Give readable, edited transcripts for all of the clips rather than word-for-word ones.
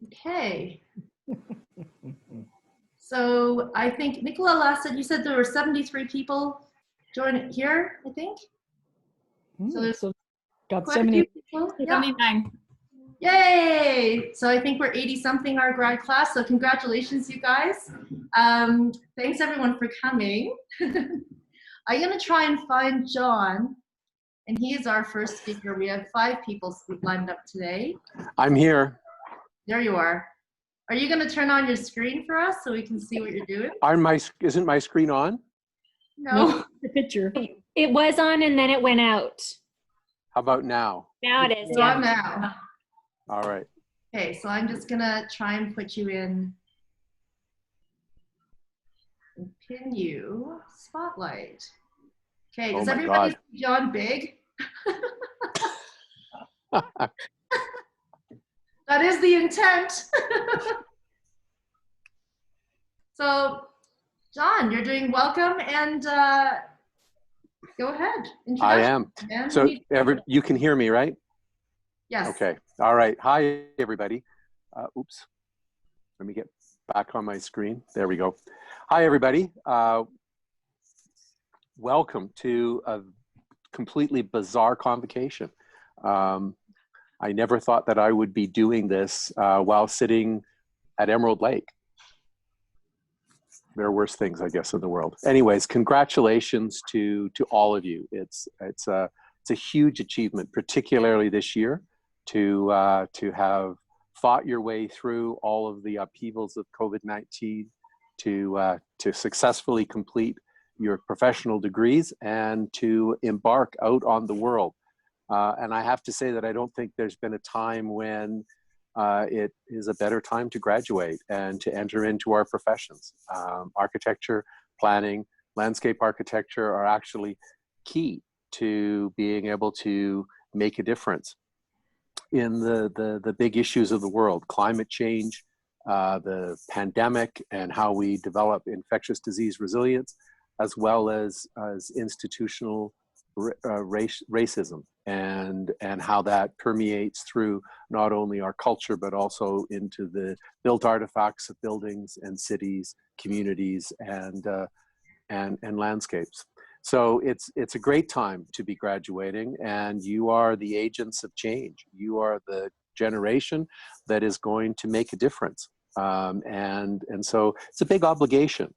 Okay. So I think Nicola last said you said there were 73 people join here, I think. So there's So got quite a few 70. people. Yeah. 79. Yay! So I think we're 80 something our grad class. So congratulations, you guys. Thanks everyone for coming. I'm gonna try and find John, and he is our first speaker. We have 5 people lined up today. I'm here. There you are. Are you going to turn on your screen for us so we can see what you're doing? Isn't my screen on? No. The picture. It was on and then it went out. How about now? Now it is. It's Yeah. on now. All right. Okay, so I'm just going to try and put you in and pin you spotlight. Okay, does everybody see John big? That is the intent. So, John, you're doing welcome, and go ahead. I am. So you can hear me, right? Yes. Okay. All right. Hi, everybody. Oops. Let me get back on my screen. There we go. Hi, everybody. Welcome to a completely bizarre convocation. I never thought that I would be doing this while sitting at Emerald Lake. There are worse things, I guess, in the world. Anyways, congratulations to all of you. It's a huge achievement, particularly this year, to have fought your way through all of the upheavals of COVID-19, to successfully complete your professional degrees and to embark out on the world. And I have to say that I don't think there's been a time when it is a better time to graduate and to enter into our professions. Architecture, planning, landscape architecture are actually key to being able to make a difference in the big issues of the world: climate change, the pandemic, and how we develop infectious disease resilience, as well as institutional racism and how that permeates through not only our culture but also into the built artifacts of buildings and cities, communities, and landscapes. So it's a great time to be graduating, and you are the agents of change. You are the generation that is going to make a difference, and so it's a big obligation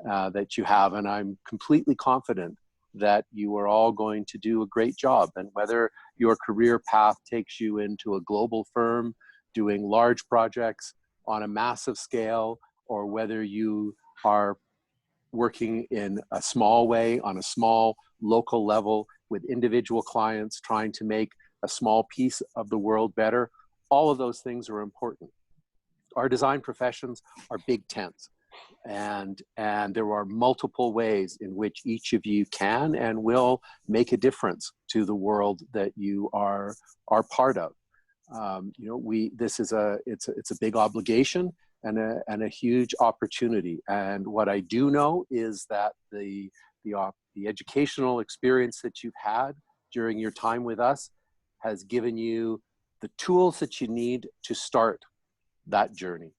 that you have, and I'm completely confident that you are all going to do a great job. And whether your career path takes you into a global firm doing large projects on a massive scale, or whether you are working in a small way on a small local level with individual clients trying to make a small piece of the world better, all of those things are important. Our design professions are big tents. And there are multiple ways in which each of you can and will make a difference to the world that you are part of. You know, it's a big obligation and a huge opportunity. And what I do know is that the educational experience that you've had during your time with us has given you the tools that you need to start that journey.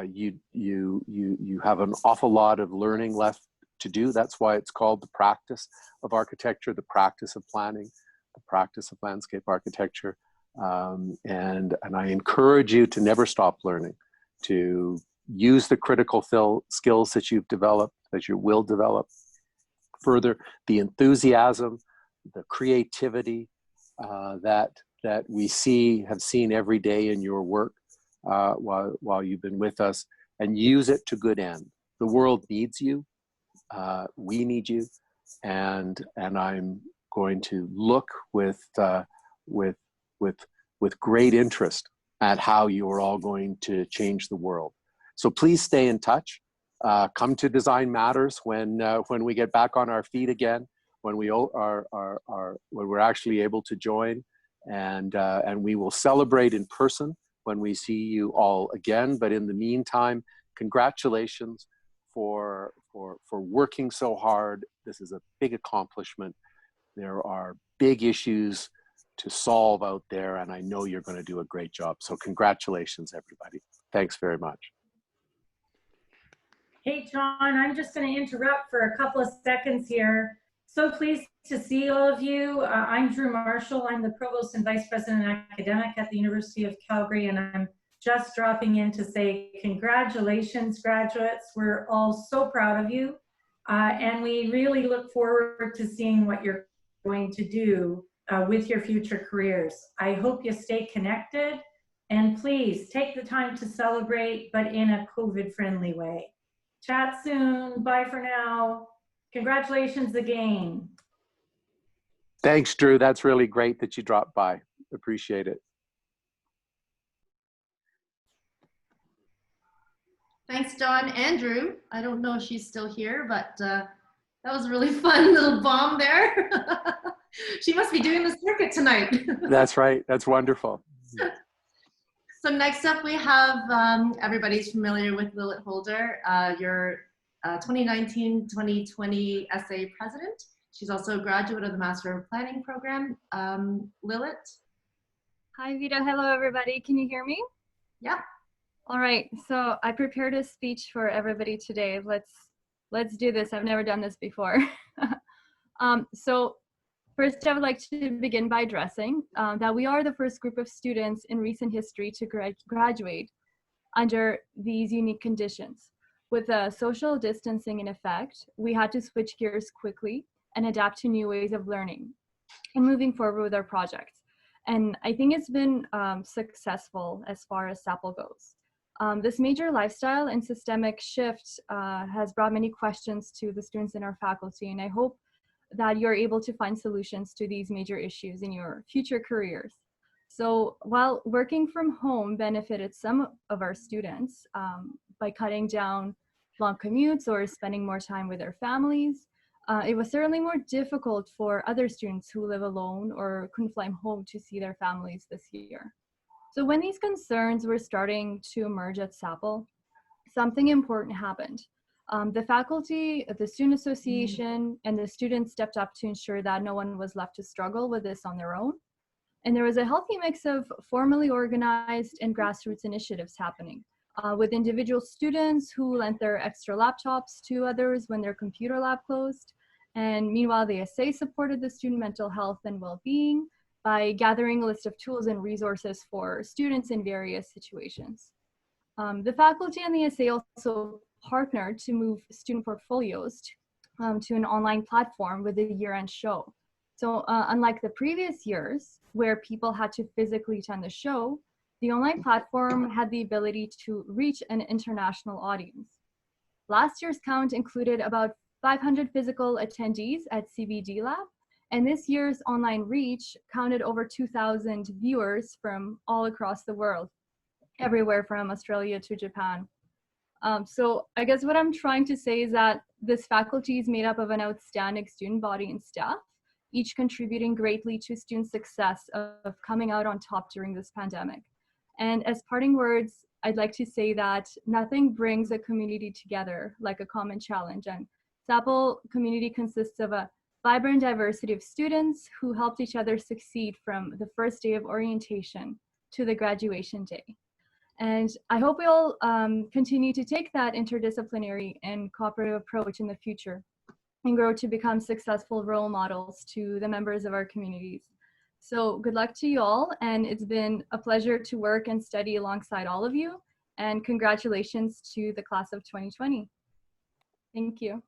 You have an awful lot of learning left to do. That's why it's called the practice of architecture, the practice of planning, the practice of landscape architecture. And I encourage you to never stop learning, to use the critical skills that you've developed, that you will develop further, the enthusiasm, the creativity that we have seen every day in your work. While you've been with us, and use it to good end. The world needs you. We need you, and I'm going to look with great interest at how you are all going to change the world. So please stay in touch. Come to Design Matters when we get back on our feet again, when we're actually able to join, and we will celebrate in person when we see you all again. But in the meantime, congratulations for working so hard. This is a big accomplishment. There are big issues to solve out there, and I know you're going to do a great job. So congratulations, everybody. Thanks very much. Hey, John, I'm just going to interrupt for a couple of seconds here. So pleased to see all of you. I'm Drew Marshall. I'm the Provost and Vice President Academic at the University of Calgary, and I'm just dropping in to say congratulations, graduates. We're all so proud of you, and we really look forward to seeing what you're going to do with your future careers. I hope you stay connected, and please take the time to celebrate, but in a COVID-friendly way. Chat soon. Bye for now. Congratulations again. Thanks, Drew. That's really great that you dropped by. Appreciate it. Thanks, John. Andrew, I don't know if she's still here, but that was a really fun little bomb there. She must be doing the circuit tonight. That's right. That's wonderful. So next up we have, everybody's familiar with Lilith Holder, your 2019-2020 SA president. She's also a graduate of the Master of Planning program. Lilith? Hi, Vita. Hello, everybody. Can you hear me? Yeah. All right. So I prepared a speech for everybody today. Let's do this. I've never done this before. So first, I would like to begin by addressing that we are the first group of students in recent history to graduate under these unique conditions. With social distancing in effect, we had to switch gears quickly and adapt to new ways of learning and moving forward with our projects. And I think it's been successful as far as SAPL goes. This major lifestyle and systemic shift has brought many questions to the students in our faculty, and I hope that you're able to find solutions to these major issues in your future careers. So while working from home benefited some of our students by cutting down long commutes or spending more time with their families, it was certainly more difficult for other students who live alone or couldn't fly home to see their families this year. So when these concerns were starting to emerge at SAPL, something important happened. The faculty, the Student Association, and the students stepped up to ensure that no one was left to struggle with this on their own. And there was a healthy mix of formally organized and grassroots initiatives happening, with individual students who lent their extra laptops to others when their computer lab closed. And meanwhile, the SA supported the student mental health and well-being by gathering a list of tools and resources for students in various situations. The faculty and the SA also partnered to move student portfolios to an online platform with a year-end show. So unlike the previous years where people had to physically attend the show, the online platform had the ability to reach an international audience. Last year's count included about 500 physical attendees at CBD Lab, and this year's online reach counted over 2,000 viewers from all across the world, everywhere from Australia to Japan. So I guess what I'm trying to say is that this faculty is made up of an outstanding student body and staff, each contributing greatly to student success of coming out on top during this pandemic. And as parting words, I'd like to say that nothing brings a community together like a common challenge. And SAPL community consists of a vibrant diversity of students who helped each other succeed from the first day of orientation to the graduation day. And I hope we all continue to take that interdisciplinary and cooperative approach in the future and grow to become successful role models to the members of our communities. So good luck to you all, and it's been a pleasure to work and study alongside all of you, and congratulations to the class of 2020. Thank you.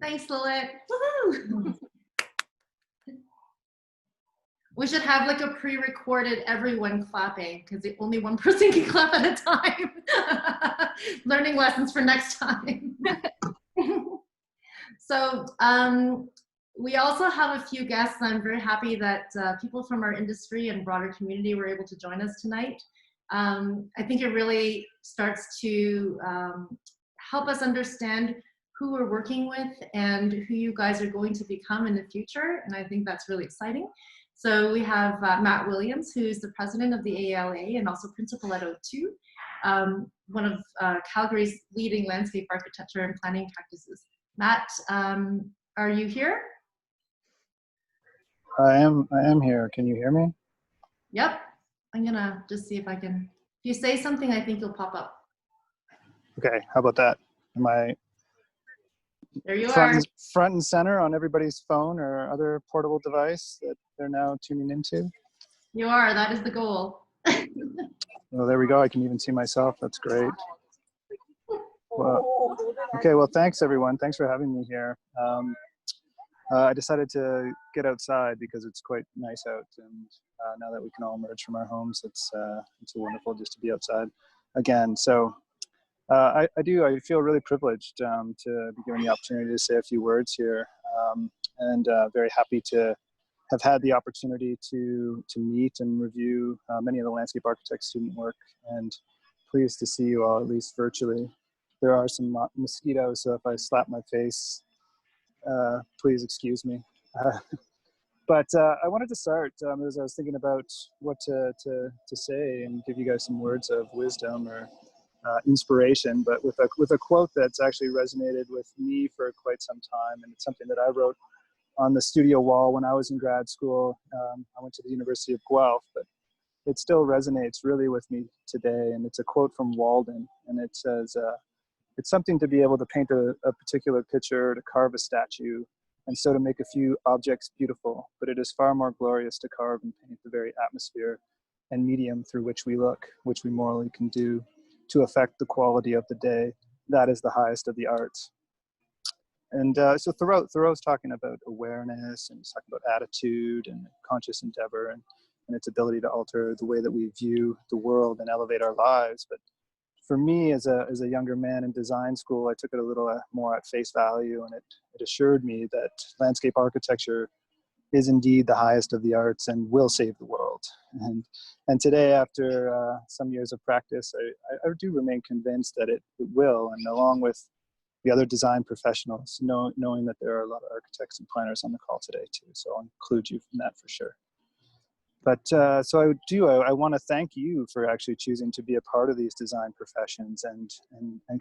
Thanks, Lilith. Woohoo! We should have like a pre-recorded everyone clapping, because only one person can clap at a time. Learning lessons for next time. So we also have a few guests. I'm very happy that people from our industry and broader community were able to join us tonight. I think it really starts to help us understand who we're working with and who you guys are going to become in the future. And I think that's really exciting. So we have Matt Williams, who's the president of the ALA and also principal at O2, one of Calgary's leading landscape architecture and planning practices. Matt, are you here? I am here. Can you hear me? Yep. I'm gonna just see if I can. If you say something, I think you'll pop up. Okay, how about that? Am I There you front are. and, front and center on everybody's phone or other portable device that they're now tuning into? You are. That is the goal. Well, there we go. I can even see myself. That's great. Well, okay, well, thanks everyone. Thanks for having me here. I decided to get outside because it's quite nice out, and now that we can all emerge from our homes, it's wonderful just to be outside again. So I feel really privileged to be given the opportunity to say a few words here, and very happy to have had the opportunity to meet and review many of the landscape architect student work, and pleased to see you all, at least virtually. There are some mosquitoes, so if I slap my face, please excuse me. But I wanted to start as I was thinking about what to say and give you guys some words of wisdom or inspiration, but with a quote that's actually resonated with me for quite some time, and it's something that I wrote on the studio wall when I was in grad school. I went to the University of Guelph, but it still resonates really with me today, and it's a quote from Walden, and it says, it's something to be able to paint a particular picture, to carve a statue, and so to make a few objects beautiful, but it is far more glorious to carve and paint the very atmosphere and medium through which we look, which we morally can do to affect the quality of the day. That is the highest of the arts. And so Thoreau's talking about awareness, and he's talking about attitude and conscious endeavor, and its ability to alter the way that we view the world and elevate our lives. But for me, as a younger man in design school, I took it a little more at face value, and it assured me that landscape architecture is indeed the highest of the arts and will save the world. And today, after some years of practice, I do remain convinced that it will, and along with the other design professionals, knowing that there are a lot of architects and planners on the call today too, so I'll include you in that for sure. But so I want to thank you for actually choosing to be a part of these design professions, and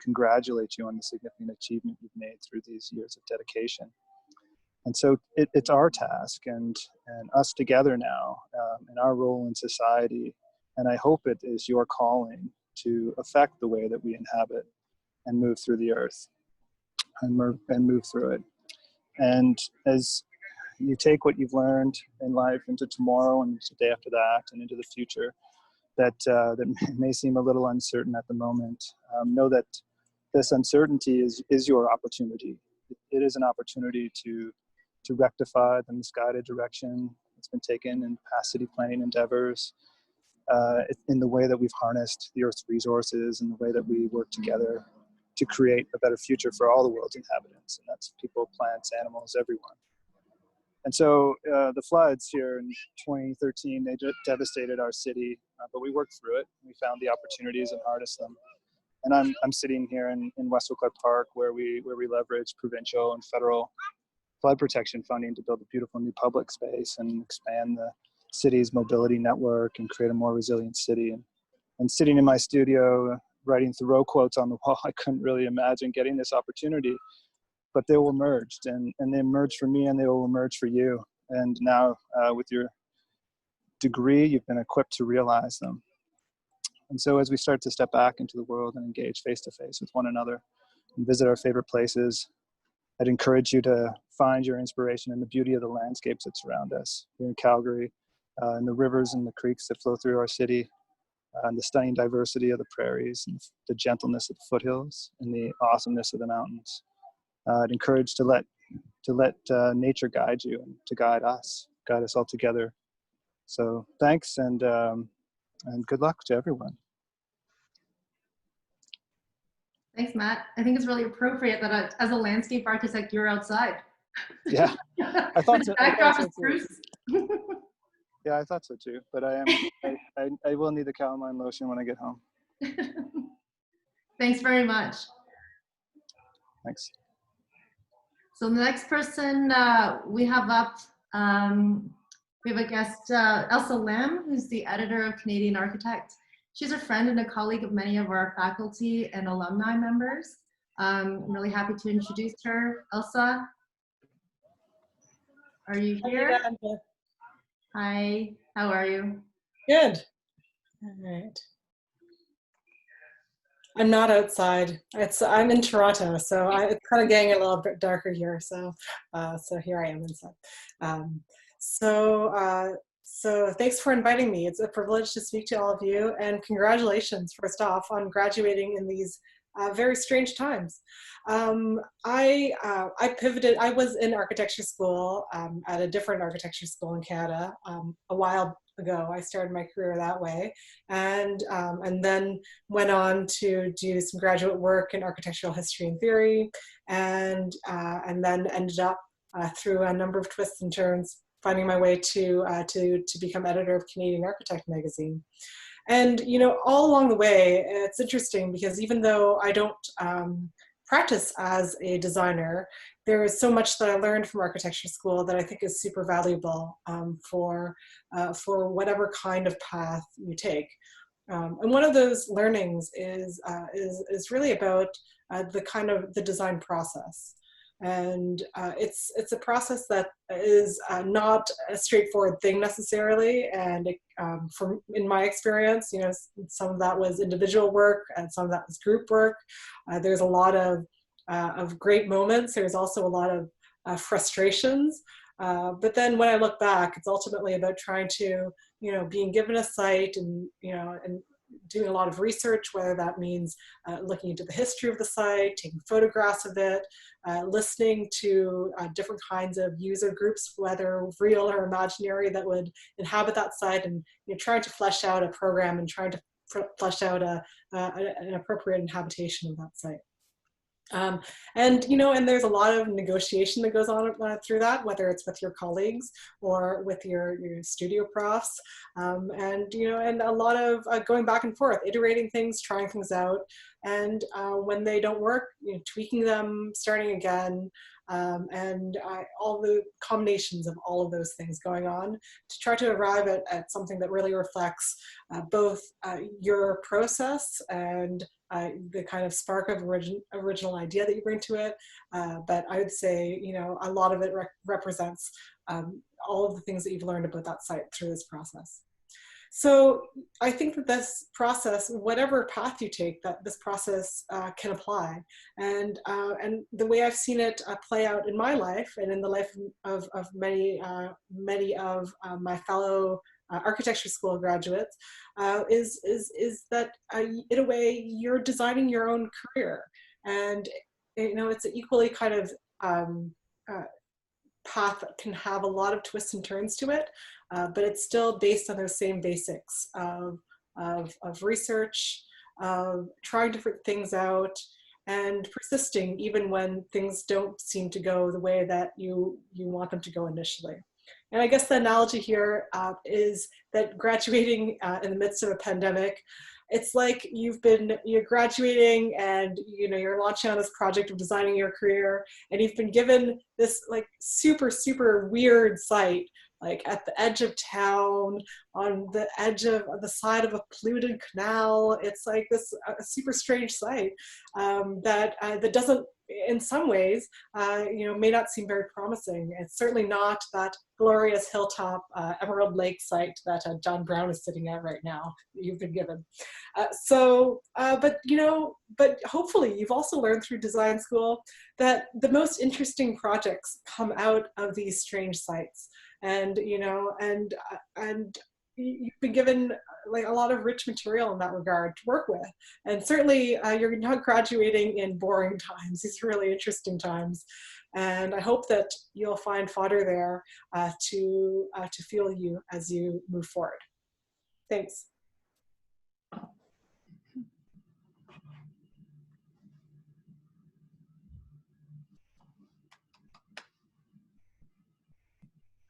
congratulate you on the significant achievement you've made through these years of dedication. And so it's our task and us together now in our role in society, and I hope it is your calling to affect the way that we inhabit and move through the earth and move through it. And as you take what you've learned in life into tomorrow and the day after that and into the future, that may seem a little uncertain at the moment, know that this uncertainty is your opportunity. It is an opportunity to rectify the misguided direction that's been taken in past city planning endeavors, in the way that we've harnessed the Earth's resources and the way that we work together to create a better future for all the world's inhabitants. And that's people, plants, animals, everyone. And so the floods here in 2013, they devastated our city, but we worked through it. We found the opportunities and harnessed them. And I'm sitting here in Westwood Clark Park, where we leverage provincial and federal flood protection funding to build a beautiful new public space and expand the city's mobility network and create a more resilient city. And sitting in my studio, writing Thoreau quotes on the wall, I couldn't really imagine getting this opportunity. But they will emerge, and they emerge for me, and they will emerge for you. And now with your degree, you've been equipped to realize them. And so as we start to step back into the world and engage face-to-face with one another and visit our favorite places, I'd encourage you to find your inspiration in the beauty of the landscapes that surround us here in Calgary, and the rivers and the creeks that flow through our city, and the stunning diversity of the prairies, and the gentleness of the foothills, and the awesomeness of the mountains. I'd encourage to let nature guide you and to guide us all together. So thanks, and good luck to everyone. Thanks, Matt. I think it's really appropriate that as a landscape architect, you're outside. Yeah, I thought so. Backdrop is spruce. Yeah, I thought so too. But I will need the calamine lotion when I get home. Thanks very much. Thanks. So the next person we have up, we have a guest, Elsa Lam, who's the editor of Canadian Architect. She's a friend and a colleague of many of our faculty and alumni members. I'm really happy to introduce her. Elsa, are you here? Hi, how are you? Good. All right. I'm not outside. I'm in Toronto, so it's kind of getting a little bit darker here. So here I am inside. Um, so so thanks for inviting me. It's a privilege to speak to all of you, and congratulations, first off, on graduating in these very strange times. I pivoted. I was in architecture school at a different architecture school in Canada a while ago. I started my career that way, and then went on to do some graduate work in architectural history and theory, and then ended up through a number of twists and turns finding my way to become editor of Canadian Architect magazine. And you know, all along the way, it's interesting because even though I don't practice as a designer, there is so much that I learned from architecture school that I think is super valuable for whatever kind of path you take. And one of those learnings is really about the design process. And it's a process that is not a straightforward thing necessarily. And in my experience, you know, some of that was individual work and some of that was group work. There's a lot of great moments. There's also a lot of frustrations. But then when I look back, it's ultimately about trying to, you know, being given a site and, you know, and doing a lot of research, whether that means looking into the history of the site, taking photographs of it, listening to different kinds of user groups, whether real or imaginary, that would inhabit that site, and you know, trying to flesh out a program and trying to flesh out an appropriate inhabitation of that site. And you know, and there's a lot of negotiation that goes on through that, whether it's with your colleagues or with your studio profs, and you know, and a lot of going back and forth, iterating things, trying things out, and when they don't work, you know, tweaking them, starting again, and all the combinations of all of those things going on to try to arrive at something that really reflects both your process and the kind of spark of original idea that you bring to it. But I would say, you know, a lot of it represents all of the things that you've learned about that site through this process. So I think that this process, whatever path you take, that this process can apply. And the way I've seen it play out in my life and in the life of many of my fellow architecture school graduates is that in a way you're designing your own career, and you know, it's an equally kind of path that can have a lot of twists and turns to it, but it's still based on those same basics of research, of trying different things out, and persisting even when things don't seem to go the way that you want them to go initially. And I guess the analogy here is that graduating in the midst of a pandemic, it's like you're graduating and you know, you're launching on this project of designing your career, and you've been given this like super, super weird site, like at the edge of town, on the edge of the side of a polluted canal. It's like this super strange site that doesn't, in some ways, you know, may not seem very promising. It's certainly not that glorious hilltop Emerald Lake site that John Brown is sitting at right now that you've been given. But you know, but hopefully you've also learned through design school that the most interesting projects come out of these strange sites. And you know, and you've been given like a lot of rich material in that regard to work with. And certainly you're not graduating in boring times. These are really interesting times. And I hope that you'll find fodder there to fuel you as you move forward. Thanks.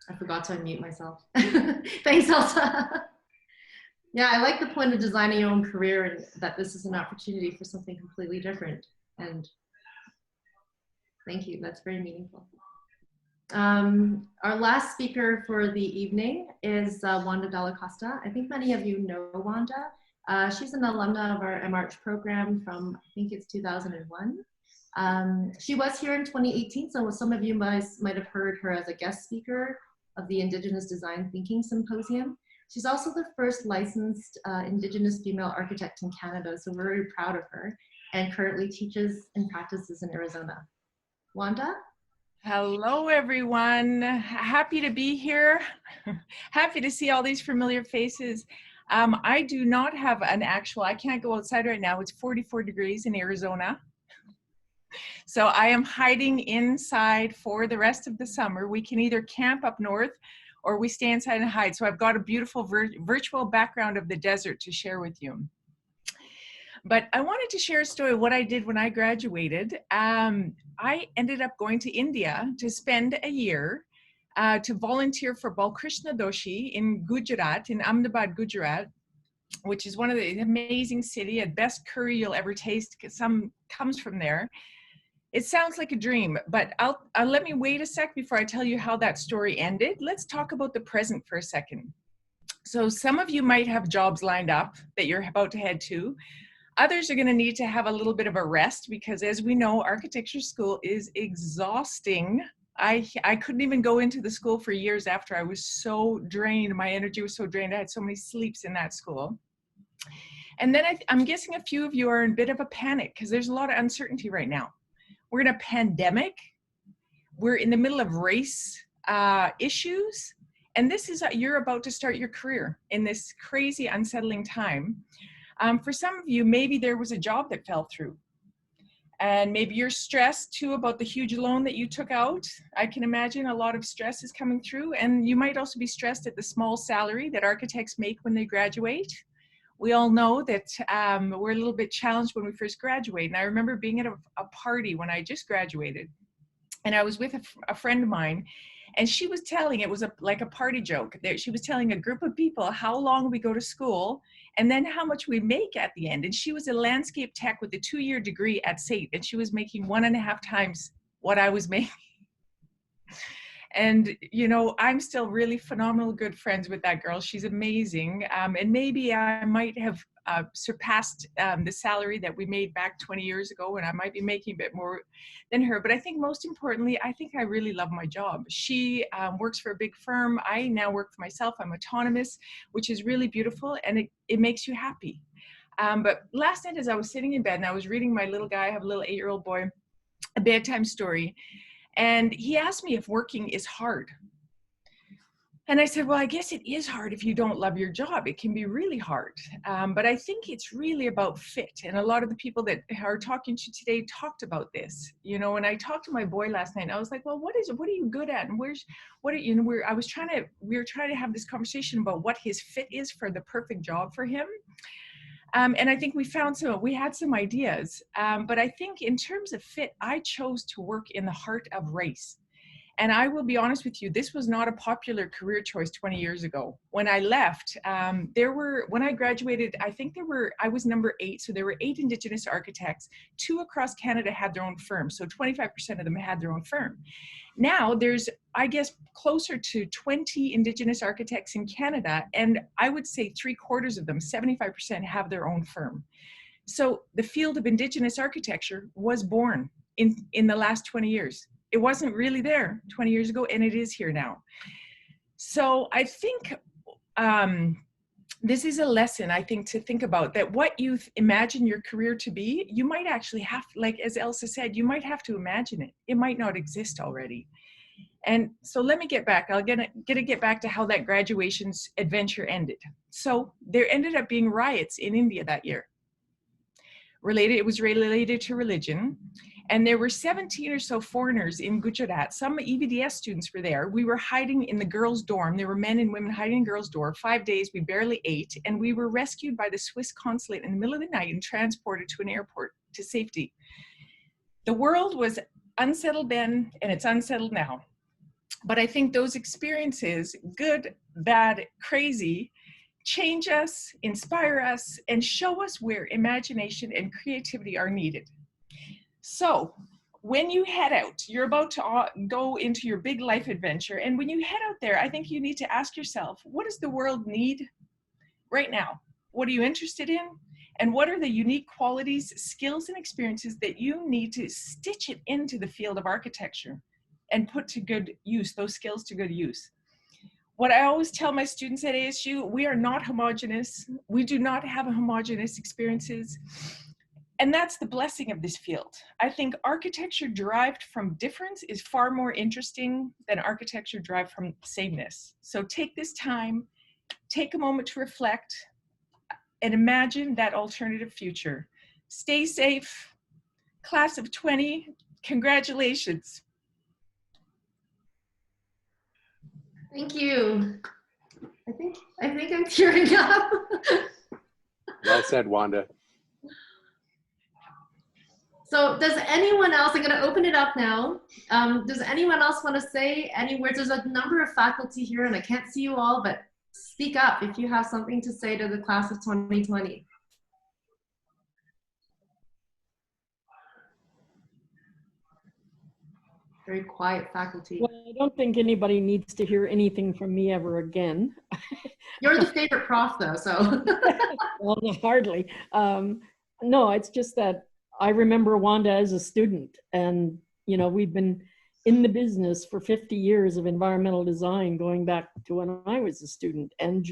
I forgot to unmute myself. Thanks, Elsa. Yeah, I like the point of designing your own career, and that this is an opportunity for something completely different. And thank you, that's very meaningful. Our last speaker for the evening is Wanda Dalla Costa. I think many of you know Wanda. She's an alumna of our MArch program from, I think it's 2001. She was here in 2018, so some of you might have heard her as a guest speaker of the Indigenous Design Thinking Symposium. She's also the first licensed Indigenous female architect in Canada, so we're very proud of her, and currently teaches and practices in Arizona. Wanda? Hello, everyone. Happy to be here. Happy to see all these familiar faces. I do not have an actual, I can't go outside right now. It's 44 degrees in Arizona. So I am hiding inside for the rest of the summer. We can either camp up north or we stay inside and hide. So I've got a beautiful virtual background of the desert to share with you. But I wanted to share a story of what I did when I graduated. I ended up going to India to spend a year to volunteer for Balkrishna Doshi in Gujarat, in Ahmedabad, Gujarat, which is one of the amazing city, the best curry you'll ever taste, because some comes from there. It sounds like a dream, but I'll let me wait a sec before I tell you how that story ended. Let's talk about the present for a second. So some of you might have jobs lined up that you're about to head to. Others are going to need to have a little bit of a rest because, as we know, architecture school is exhausting. I couldn't even go into the school for years after. I was so drained. My energy was so drained. I had so many sleeps in that school. And then I'm guessing a few of you are in a bit of a panic because there's a lot of uncertainty right now. We're in a pandemic. We're in the middle of race issues. And this is, you're about to start your career in this crazy, unsettling time. For some of you, maybe there was a job that fell through. And maybe you're stressed too about the huge loan that you took out. I can imagine a lot of stress is coming through. And you might also be stressed at the small salary that architects make when they graduate. We all know that we're a little bit challenged when we first graduate. And I remember being at a party when I just graduated. And I was with a friend of mine. And she was telling, it was like a party joke. She was telling a group of people how long we go to school and then how much we make at the end. And she was a landscape tech with a 2-year degree at SAIT, and she was making 1.5 times what I was making. And, you know, I'm still really phenomenal good friends with that girl. She's amazing. And maybe I might have surpassed the salary that we made back 20 years ago, and I might be making a bit more than her. But I think most importantly, I think I really love my job. She works for a big firm. I now work for myself. I'm autonomous, which is really beautiful, and it makes you happy. But last night as I was sitting in bed and I was reading my little guy, I have a little 8-year-old boy, a bedtime story. And he asked me if working is hard. And I said, well, I guess it is hard if you don't love your job. It can be really hard. But I think it's really about fit. And a lot of the people that are talking to you today talked about this. You know, when I talked to my boy last night, I was like, well, what are you good at? And we were trying to have this conversation about what his fit is for the perfect job for him. And I think we had some ideas, but I think in terms of fit, I chose to work in the heart of race. And I will be honest with you, this was not a popular career choice 20 years ago. When I left, when I graduated, I was number 8. So there were 8 Indigenous architects. 2 across Canada had their own firm. So 25% of them had their own firm. Now there's, I guess, closer to 20 Indigenous architects in Canada. And I would say 3/4 of them, 75%, have their own firm. So the field of Indigenous architecture was born in the last 20 years. It wasn't really there 20 years ago, and it is here now. So I think this is a lesson, I think, to think about, that what you imagine your career to be, you might actually have, like as Elsa said, you might have to imagine it. It might not exist already. And so let me get back. I'm gonna get back to how that graduation's adventure ended. So there ended up being riots in India that year. It was related to religion. And there were 17 or so foreigners in Gujarat. Some EVDS students were there. We were hiding in the girls' dorm. There were men and women hiding in girls' dorm. 5 days, we barely ate. And we were rescued by the Swiss consulate in the middle of the night and transported to an airport to safety. The world was unsettled then, and it's unsettled now. But I think those experiences, good, bad, crazy, change us, inspire us, and show us where imagination and creativity are needed. So when you head out, you're about to go into your big life adventure. And when you head out there, I think you need to ask yourself, what does the world need right now? What are you interested in? And what are the unique qualities, skills, and experiences that you need to stitch it into the field of architecture and put to good use, those skills to good use? what I always tell my students at ASU, we are not homogenous. We do not have homogenous experiences. And that's the blessing of this field. I think architecture derived from difference is far more interesting than architecture derived from sameness. So take this time, take a moment to reflect, and imagine that alternative future. Stay safe. Class of 20, congratulations. Thank you. I think I'm tearing up. Well said, Wanda. So does anyone else, I'm gonna open it up now. Does anyone else want to say any words? There's a number of faculty here and I can't see you all, but speak up if you have something to say to the class of 2020. Very quiet faculty. Well, I don't think anybody needs to hear anything from me ever again. You're the favorite prof though, so. Well, no, hardly. No, it's just that I remember Wanda as a student, and you know, we've been in the business for 50 years of environmental design, going back to when I was a student, and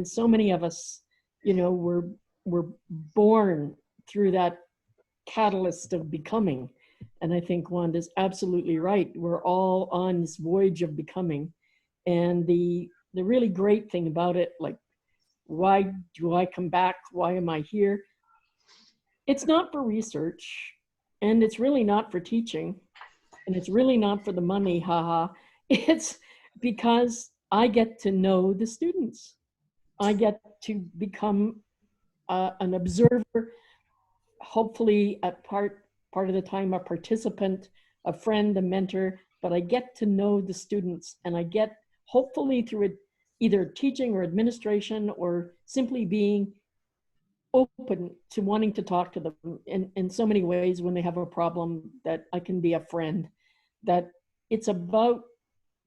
so many of us, you know, were born through that catalyst of becoming. And I think Wanda's absolutely right. We're all on this voyage of becoming, and the really great thing about it, like, why do I come back? Why am I here? It's not for research, and it's really not for teaching, and it's really not for the money, haha. It's because I get to know the students. I get to become an observer, hopefully at part of the time a participant, a friend, a mentor, but I get to know the students, and I get, hopefully through it, either teaching or administration or simply being open to wanting to talk to them in so many ways when they have a problem, that I can be a friend. That it's about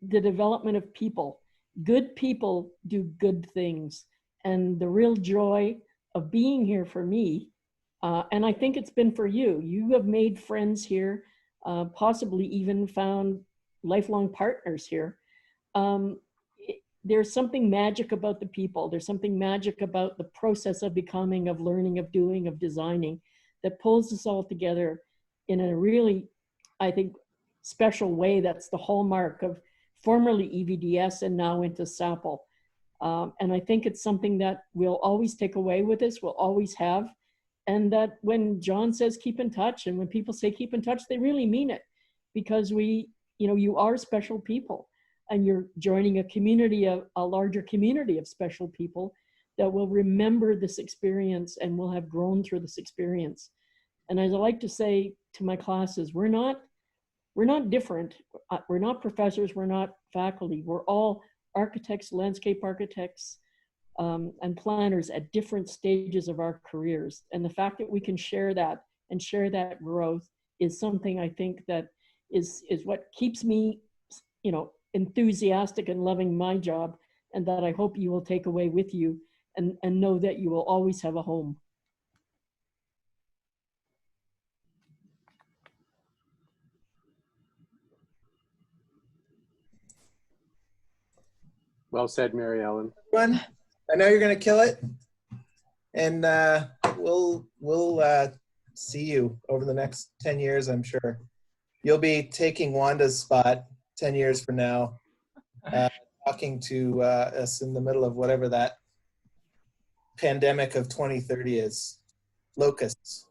the development of people. Good people do good things. And the real joy of being here for me, and I think it's been for you, you have made friends here, possibly even found lifelong partners here. There's something magic about the people. There's something magic about the process of becoming, of learning, of doing, of designing, that pulls us all together in a really, I think, special way. That's the hallmark of formerly EVDS and now into SAPL. And I think it's something that we'll always take away with us, we'll always have. And that when John says keep in touch, and when people say keep in touch, they really mean it, because we, you know, you are special people, and you're joining a community, a larger community of special people that will remember this experience and will have grown through this experience. And as I like to say to my classes, we're not different. We're not professors, we're not faculty. We're all architects, landscape architects, and planners at different stages of our careers. And the fact that we can share that and share that growth is something I think that is what keeps me, you know, enthusiastic and loving my job, and that I hope you will take away with you and know that you will always have a home. Well said, Mary Ellen. Everyone, I know you're going to kill it, and we'll see you over the next 10 years, I'm sure. You'll be taking Wanda's spot 10 years from now, talking to us in the middle of whatever that pandemic of 2030 is. Locusts.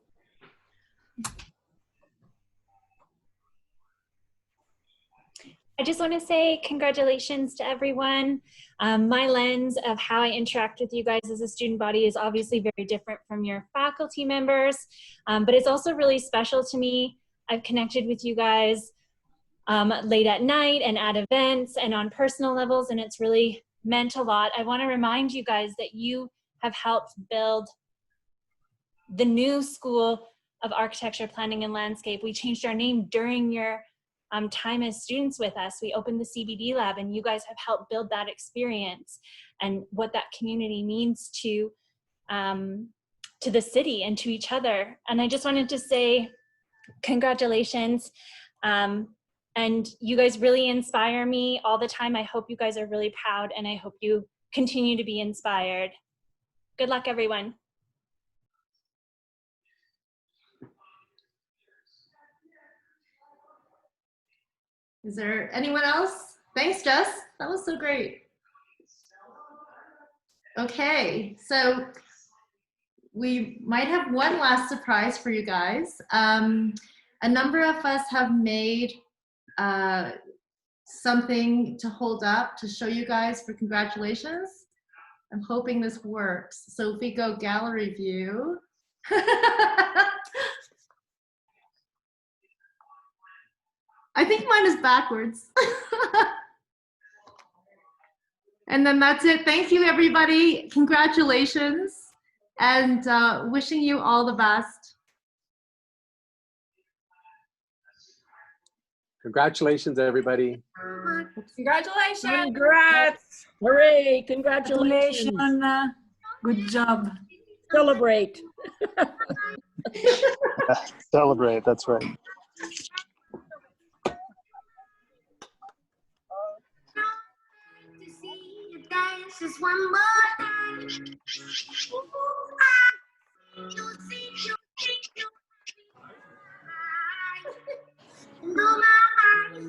I just want to say congratulations to everyone. My lens of how I interact with you guys as a student body is obviously very different from your faculty members, but it's also really special to me. I've connected with you guys late at night and at events and on personal levels, and it's really meant a lot. I want to remind you guys that you have helped build the new School of Architecture, Planning, and Landscape. We changed our name during your time as students with us. We opened the CBD lab, and you guys have helped build that experience and what that community means to the city and to each other. And I just wanted to say congratulations. And you guys really inspire me all the time. I hope you guys are really proud, and I hope you continue to be inspired. Good luck, everyone. Is there anyone else? Thanks, Jess. That was so great. Okay, so we might have one last surprise for you guys. A number of us have made something to hold up to show you guys for congratulations. I'm hoping this works. So if we go gallery view. I think mine is backwards. And then that's it. Thank you, everybody. Congratulations, and wishing you all the best. Congratulations, everybody. Congratulations. Congrats. Hooray, congratulations. Good job. Celebrate. Celebrate, that's right. Just one more time. You see, you think you know my eyes.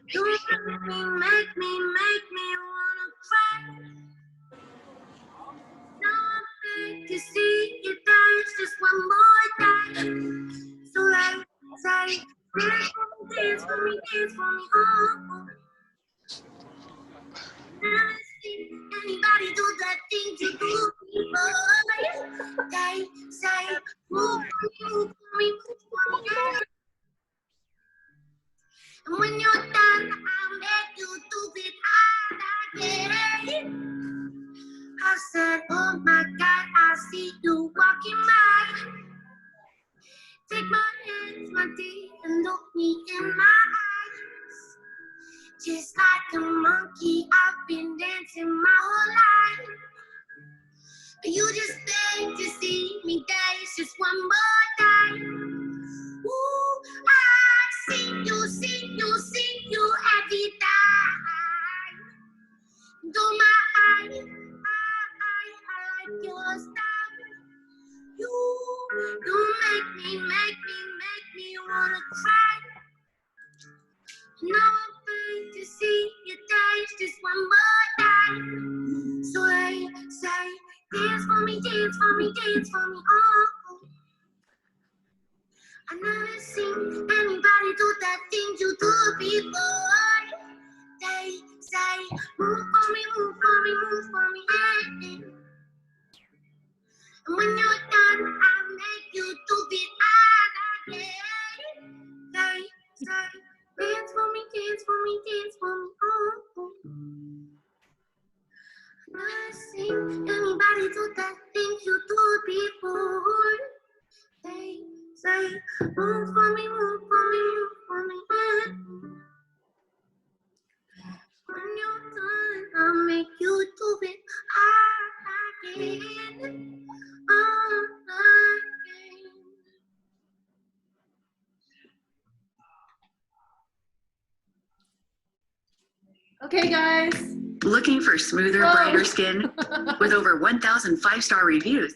You make me wanna cry. Now I'm big to see you dance just one more time. So like, say, dance for me, oh. Never seen anybody do that thing you do before. Say, move for me, yeah. And when you're done, I'll make you do it all again. I said, oh my God, I see you walking by. Take my hands, my dear, and look me in my eyes. Just like a monkey, I've been dancing my whole life. But you just beg to see me dance just one more time. Ooh, I see you every time. Do my eyes, I like your style. You make me wanna cry. Now I'm free to see you dance just one more time. So I say, dance for me, dance for me, dance for me, oh. I never seen anybody do that thing you do before. They say, move for me, move for me, move for me, yeah. And when you're done, I'll make you do it all again. They say, dance for me, dance for me, dance for me, oh. I've never seen anybody do that thing you do before. They say, move for me, move for me, move for me, yeah. When you're done, I'll make you do it all again. Okay, guys. Looking for smoother, brighter skin with over 1,000 5-star reviews?